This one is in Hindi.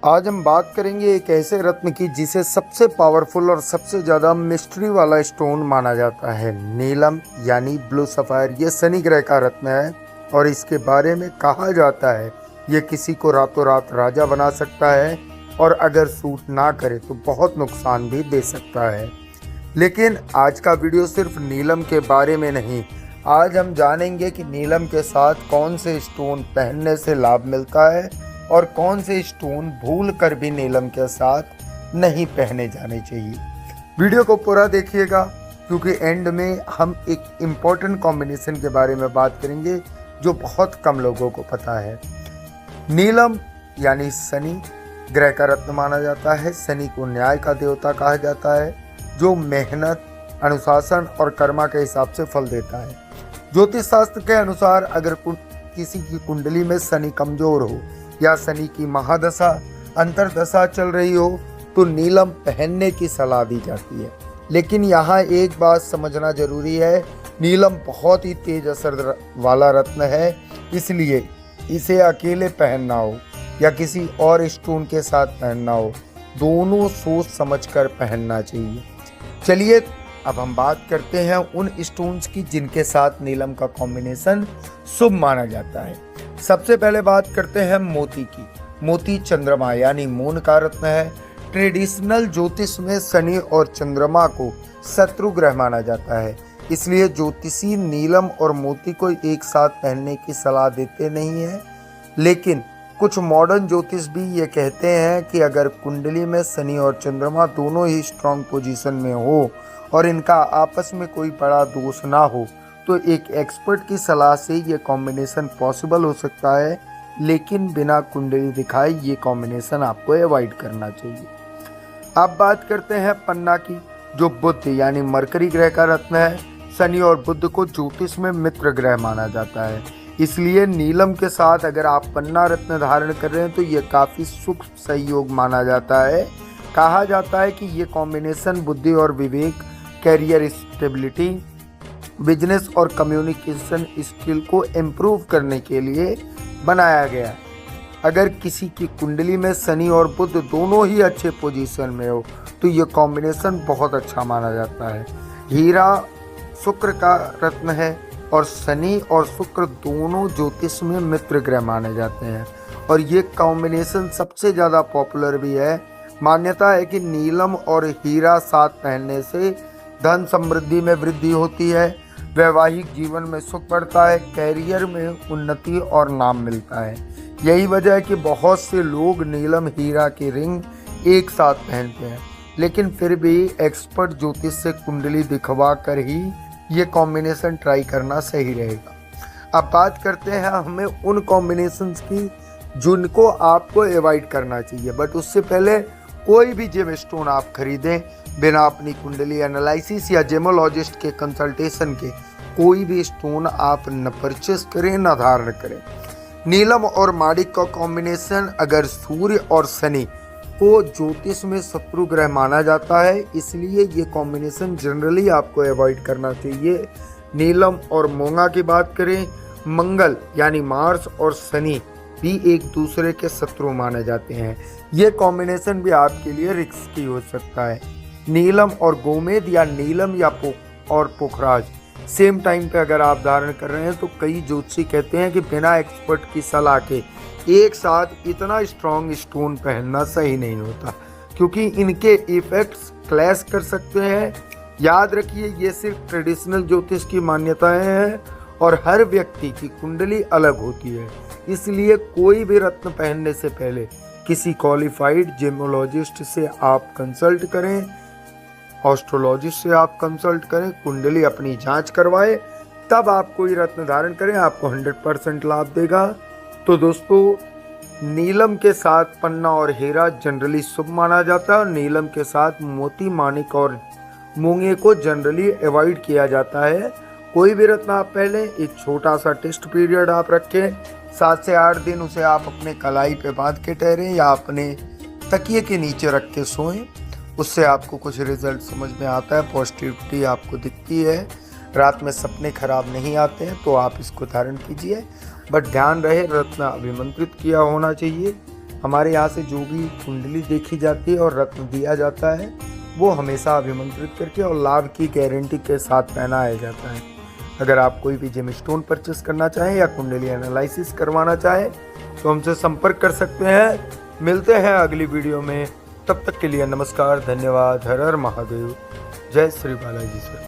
आज हम बात करेंगे एक ऐसे रत्न की जिसे सबसे पावरफुल और सबसे ज़्यादा मिस्ट्री वाला स्टोन माना जाता है। नीलम यानी ब्लू सफ़ायर ये शनि ग्रह का रत्न है और इसके बारे में कहा जाता है ये किसी को रातों रात राजा बना सकता है और अगर सूट ना करे तो बहुत नुकसान भी दे सकता है। लेकिन आज का वीडियो सिर्फ नीलम के बारे में नहीं, आज हम जानेंगे कि नीलम के साथ कौन से स्टोन पहनने से लाभ मिलता है और कौन से स्टोन भूल कर भी नीलम के साथ नहीं पहने जाने चाहिए। वीडियो को पूरा देखिएगा क्योंकि एंड में हम एक इम्पोर्टेंट कॉम्बिनेशन के बारे में बात करेंगे जो बहुत कम लोगों को पता है। नीलम यानी शनि ग्रह का रत्न माना जाता है। शनि को न्याय का देवता कहा जाता है जो मेहनत, अनुशासन और कर्मा के हिसाब से फल देता है। ज्योतिष शास्त्र के अनुसार अगर किसी की कुंडली में शनि कमजोर हो या शनि की महादशा अंतरदशा चल रही हो तो नीलम पहनने की सलाह दी जाती है। लेकिन यहाँ एक बात समझना जरूरी है, नीलम बहुत ही तेज असर वाला रत्न है, इसलिए इसे अकेले पहनना हो या किसी और स्टोन के साथ पहनना हो, दोनों सोच समझकर पहनना चाहिए। चलिए अब हम बात करते हैं उन स्टोन्स की जिनके साथ नीलम का कॉम्बिनेशन शुभ माना जाता है। सबसे पहले बात करते हैं मोती की। मोती चंद्रमा यानी मून का रत्न है। ट्रेडिशनल ज्योतिष में शनि और चंद्रमा को शत्रु ग्रह माना जाता है, इसलिए ज्योतिषी नीलम और मोती को एक साथ पहनने की सलाह देते नहीं है। लेकिन कुछ मॉडर्न ज्योतिष भी ये कहते हैं कि अगर कुंडली में शनि और चंद्रमा दोनों ही स्ट्रांग पोजीशन में हो और इनका आपस में कोई बड़ा दोष ना हो तो एक एक्सपर्ट की सलाह से ये कॉम्बिनेशन पॉसिबल हो सकता है, लेकिन बिना कुंडली दिखाए ये कॉम्बिनेशन आपको अवॉइड करना चाहिए। अब बात करते हैं पन्ना की, जो बुध यानी मरकरी ग्रह का रत्न है। शनि और बुध को ज्योतिष में मित्र ग्रह माना जाता है, इसलिए नीलम के साथ अगर आप पन्ना रत्न धारण कर रहे हैं तो ये काफ़ी सुख सहयोग माना जाता है। कहा जाता है कि ये कॉम्बिनेशन बुद्धि और विवेक, कैरियर स्टेबिलिटी, बिजनेस और कम्युनिकेशन स्किल को इम्प्रूव करने के लिए बनाया गया है। अगर किसी की कुंडली में शनि और बुध दोनों ही अच्छे पोजीशन में हो तो ये कॉम्बिनेशन बहुत अच्छा माना जाता है। हीरा शुक्र का रत्न है और शनि और शुक्र दोनों ज्योतिष में मित्र ग्रह माने जाते हैं और ये कॉम्बिनेशन सबसे ज़्यादा पॉपुलर भी है। मान्यता है कि नीलम और हीरा साथ पहनने से धन समृद्धि में वृद्धि होती है, वैवाहिक जीवन में सुख बढ़ता है, कैरियर में उन्नति और नाम मिलता है। यही वजह है कि बहुत से लोग नीलम हीरा की रिंग एक साथ पहनते हैं, लेकिन फिर भी एक्सपर्ट ज्योतिष से कुंडली दिखवा कर ही ये कॉम्बिनेशन ट्राई करना सही रहेगा। अब बात करते हैं हमें उन कॉम्बिनेशंस की जिनको आपको अवॉइड करना चाहिए, बट उससे पहले कोई भी जेम स्टोन आप खरीदें बिना अपनी कुंडली एनालिसिस या जेमोलॉजिस्ट के कंसल्टेशन के कोई भी स्टोन आप न परचेस करें न धारण करें। नीलम और माणिक का कॉम्बिनेशन अगर सूर्य और शनि को ज्योतिष में शत्रु ग्रह माना जाता है, इसलिए ये कॉम्बिनेशन जनरली आपको अवॉइड करना चाहिए। नीलम और मूंगा की बात करें, मंगल यानी मार्स और शनि भी एक दूसरे के शत्रु माने जाते हैं। ये कॉम्बिनेशन भी आपके लिए रिस्की हो सकता है। नीलम और गोमेद या नीलम या पोखराज सेम टाइम पे अगर आप धारण कर रहे हैं तो कई ज्योतिषी कहते हैं कि बिना एक्सपर्ट की सलाह के एक साथ इतना स्ट्रॉन्ग स्टोन पहनना सही नहीं होता, क्योंकि इनके इफेक्ट्स क्लैश कर सकते हैं। याद रखिए ये सिर्फ ट्रेडिशनल ज्योतिष की मान्यताएं हैं और हर व्यक्ति की कुंडली अलग होती है, इसलिए कोई भी रत्न पहनने से पहले किसी क्वालिफाइड जेमोलॉजिस्ट से आप कंसल्ट करें, एस्ट्रोलॉजिस्ट से आप कंसल्ट करें, कुंडली अपनी जांच करवाएं, तब आप कोई रत्न धारण करें, आपको 100% लाभ देगा। तो दोस्तों नीलम के साथ पन्ना और हीरा जनरली शुभ माना जाता है और नीलम के साथ मोती, माणिक और मूंगे को जनरली अवॉइड किया जाता है। कोई भी रत्न आप पहले एक छोटा सा टेस्ट पीरियड आप रखें, 7 से 8 दिन उसे आप अपने कलाई पे बांध के ठहरें या अपने तकिए के नीचे रख के सोएं, उससे आपको कुछ रिजल्ट समझ में आता है, पॉजिटिविटी आपको दिखती है, रात में सपने खराब नहीं आते हैं, तो आप इसको धारण कीजिए। बट ध्यान रहे रत्न अभिमंत्रित किया होना चाहिए। हमारे यहाँ से जो भी कुंडली देखी जाती है और रत्न दिया जाता है वो हमेशा अभिमंत्रित करके और लाभ की गारंटी के साथ पहनाया जाता है। अगर आप कोई भी जेम स्टोन परचेस करना चाहें या कुंडली एनालिसिस करवाना चाहें तो हमसे संपर्क कर सकते हैं। मिलते हैं अगली वीडियो में, तब तक के लिए नमस्कार, धन्यवाद, हर हर महादेव, जय श्री बालाजी सरकार।